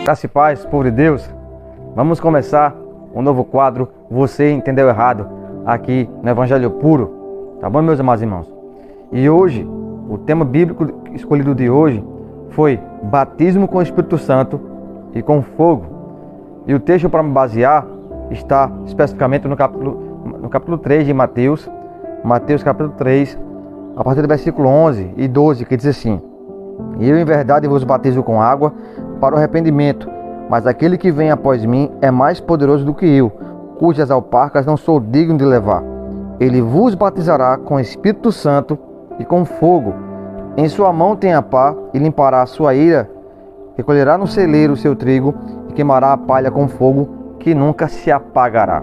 Graça e paz, povo de Deus. Vamos começar um novo quadro, Você Entendeu Errado, aqui no Evangelho Puro. Tá bom, meus amados irmãos? E hoje, o tema bíblico escolhido de hoje foi batismo com o Espírito Santo e com fogo. E o texto para me basear está especificamente no capítulo 3 de Mateus. Mateus capítulo 3, a partir do versículo 11 e 12, que diz assim: E eu em verdade vos batizo com água para o arrependimento, mas aquele que vem após mim é mais poderoso do que eu, cujas alparcas não sou digno de levar. Ele vos batizará com Espírito Santo e com fogo. Em sua mão tem a pá e limpará a sua ira, recolherá no celeiro o seu trigo e queimará a palha com fogo que nunca se apagará.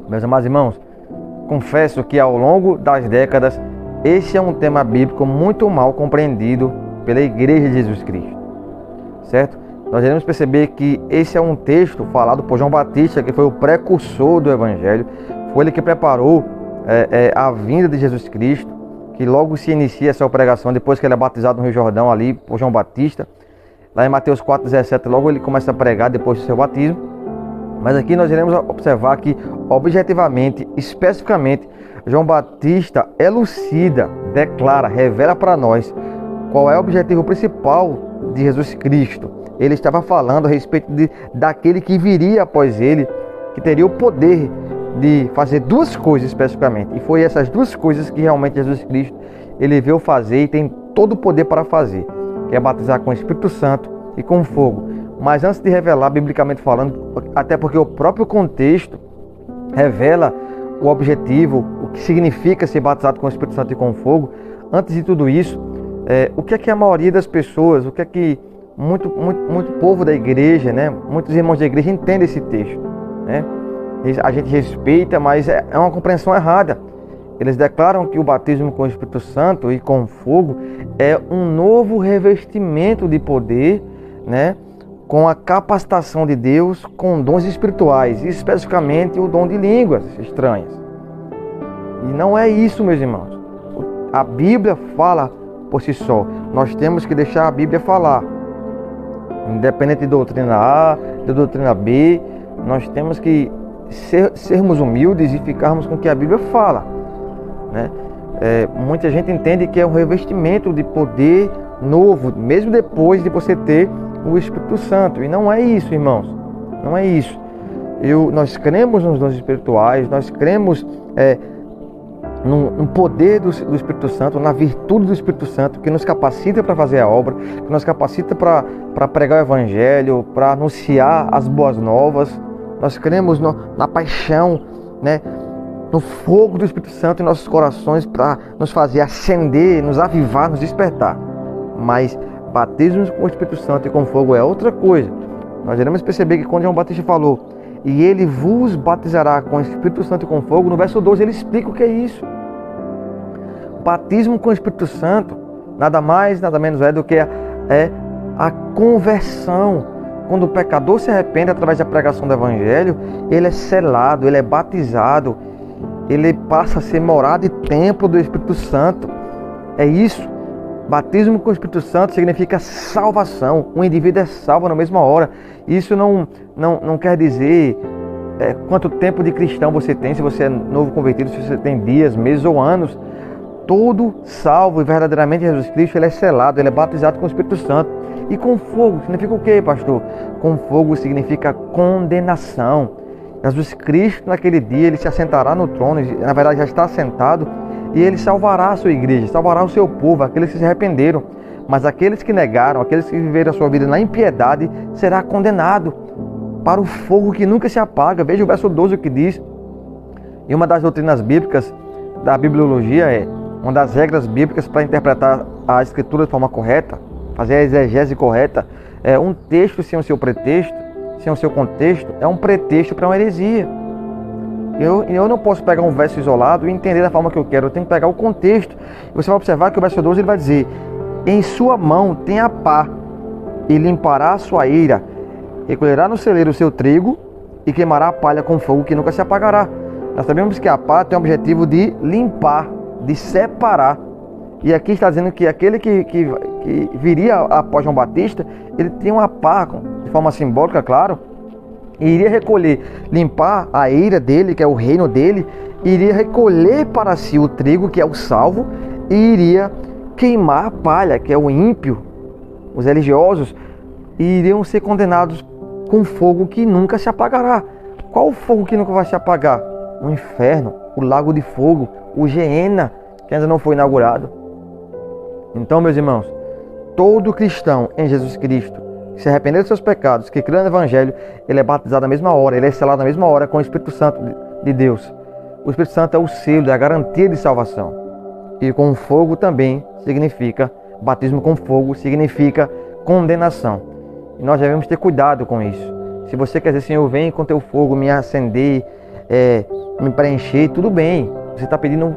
Meus amados irmãos, confesso que ao longo das décadas esse é um tema bíblico muito mal compreendido pela Igreja de Jesus Cristo, certo? Nós iremos perceber que esse é um texto falado por João Batista, que foi o precursor do Evangelho. Foi ele que preparou a vinda de Jesus Cristo, que logo se inicia essa pregação depois que ele é batizado no Rio Jordão ali por João Batista. Lá em Mateus 4,17, logo ele começa a pregar depois do seu batismo. Mas aqui nós iremos observar que objetivamente, especificamente, João Batista elucida, declara, revela para nós qual é o objetivo principal de Jesus Cristo. Ele estava falando a respeito daquele que viria após ele, que teria o poder de fazer duas coisas especificamente. E foi essas duas coisas que realmente Jesus Cristo ele veio fazer e tem todo o poder para fazer, que é batizar com o Espírito Santo e com fogo. Mas antes de revelar, biblicamente falando, até porque o próprio contexto revela o objetivo, o que significa ser batizado com o Espírito Santo e com fogo, antes de tudo isso, o que é que a maioria das pessoas, o que é que muito povo da igreja, né, muitos irmãos da igreja entendem esse texto, né? A gente respeita, mas é uma compreensão errada. Eles declaram que o batismo com o Espírito Santo e com fogo é um novo revestimento de poder, né, com a capacitação de Deus com dons espirituais, especificamente o dom de línguas estranhas. E não é isso, meus irmãos. A Bíblia fala por si só. Nós temos que deixar a Bíblia falar. Independente de doutrina A, de doutrina B, nós temos que sermos humildes e ficarmos com o que a Bíblia fala, né? Muita gente entende que é um revestimento de poder novo, mesmo depois de você ter o Espírito Santo. E não é isso, irmãos. Não é isso. Nós cremos nos dons espirituais, nós cremos no poder do Espírito Santo, na virtude do Espírito Santo, que nos capacita para fazer a obra, que nos capacita para pregar o Evangelho, para anunciar as boas novas. Nós cremos na paixão, né, no fogo do Espírito Santo em nossos corações para nos fazer acender, nos avivar, nos despertar. Mas batismo com o Espírito Santo e com fogo é outra coisa. Nós iremos perceber que quando João Batista falou, e ele vos batizará com o Espírito Santo e com fogo, no verso 12 ele explica o que é isso. Batismo com o Espírito Santo nada mais, nada menos do que a conversão. Quando o pecador se arrepende através da pregação do Evangelho, ele é selado, ele é batizado, ele passa a ser morada e templo do Espírito Santo. É isso. Batismo com o Espírito Santo significa salvação. Um indivíduo é salvo na mesma hora. Isso não quer dizer quanto tempo de cristão você tem, se você é novo convertido, se você tem dias, meses ou anos. Todo salvo e verdadeiramente Jesus Cristo, ele é selado, ele é batizado com o Espírito Santo. E com fogo significa o quê, pastor? Com fogo significa condenação. Jesus Cristo, naquele dia, ele se assentará no trono, na verdade já está assentado, e ele salvará a sua igreja, salvará o seu povo, aqueles que se arrependeram. Mas aqueles que negaram, aqueles que viveram a sua vida na impiedade, será condenado para o fogo que nunca se apaga. Veja o verso 12 o que diz. E uma das doutrinas bíblicas da bibliologia uma das regras bíblicas para interpretar a Escritura de forma correta, fazer a exegese correta, um texto sem o seu pretexto, sem o seu contexto, é um pretexto para uma heresia. Eu não posso pegar um verso isolado e entender da forma que eu quero, eu tenho que pegar o contexto. Você vai observar que o verso 12 ele vai dizer: em sua mão tem a pá e limpará a sua ira, recolherá no celeiro o seu trigo e queimará a palha com fogo que nunca se apagará. Nós sabemos que a pá tem o objetivo de limpar, de separar. E aqui está dizendo que aquele que viria após João Batista, ele tinha uma pá forma simbólica, claro, iria recolher, limpar a eira dele, que é o reino dele, iria recolher para si o trigo, que é o salvo, e iria queimar a palha, que é o ímpio. Os religiosos iriam ser condenados com fogo que nunca se apagará. Qual o fogo que nunca vai se apagar? O inferno, o lago de fogo, o Geena, que ainda não foi inaugurado. Então, meus irmãos, todo cristão em Jesus Cristo, que se arrepender dos seus pecados, que crê no Evangelho, ele é batizado na mesma hora, ele é selado na mesma hora com o Espírito Santo de Deus. O Espírito Santo é o selo, é a garantia de salvação. E com fogo também significa, batismo com fogo significa condenação. E nós devemos ter cuidado com isso. Se você quer dizer, Senhor, vem com teu fogo me acender, me preencher, tudo bem. Você está pedindo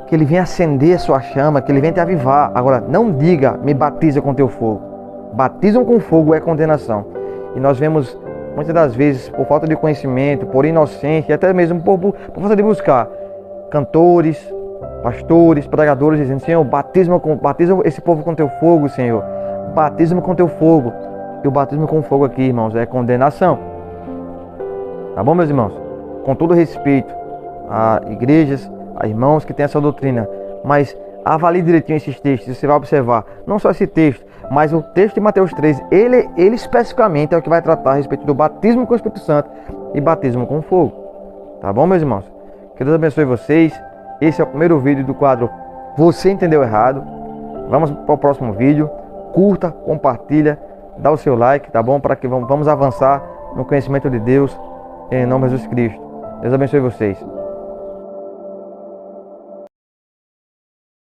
que Ele venha acender a sua chama, que Ele venha te avivar. Agora, não diga, me batiza com teu fogo. Batismo com fogo é condenação. E nós vemos, muitas das vezes, por falta de conhecimento, por inocência, e até mesmo por falta de buscar, cantores, pastores, pregadores, dizendo, Senhor, batiza esse povo com teu fogo, Senhor. Batismo com teu fogo. E o batismo com fogo aqui, irmãos, é condenação. Tá bom, meus irmãos? Com todo respeito a igrejas, a irmãos que têm essa doutrina, mas avalie direitinho esses textos. Você vai observar, não só esse texto, mas o texto de Mateus 13, ele especificamente é o que vai tratar a respeito do batismo com o Espírito Santo e batismo com fogo. Tá bom, meus irmãos? Que Deus abençoe vocês. Esse é o primeiro vídeo do quadro Você Entendeu Errado. Vamos para o próximo vídeo. Curta, compartilha, dá o seu like, tá bom? Para que vamos avançar no conhecimento de Deus, em nome de Jesus Cristo. Deus abençoe vocês.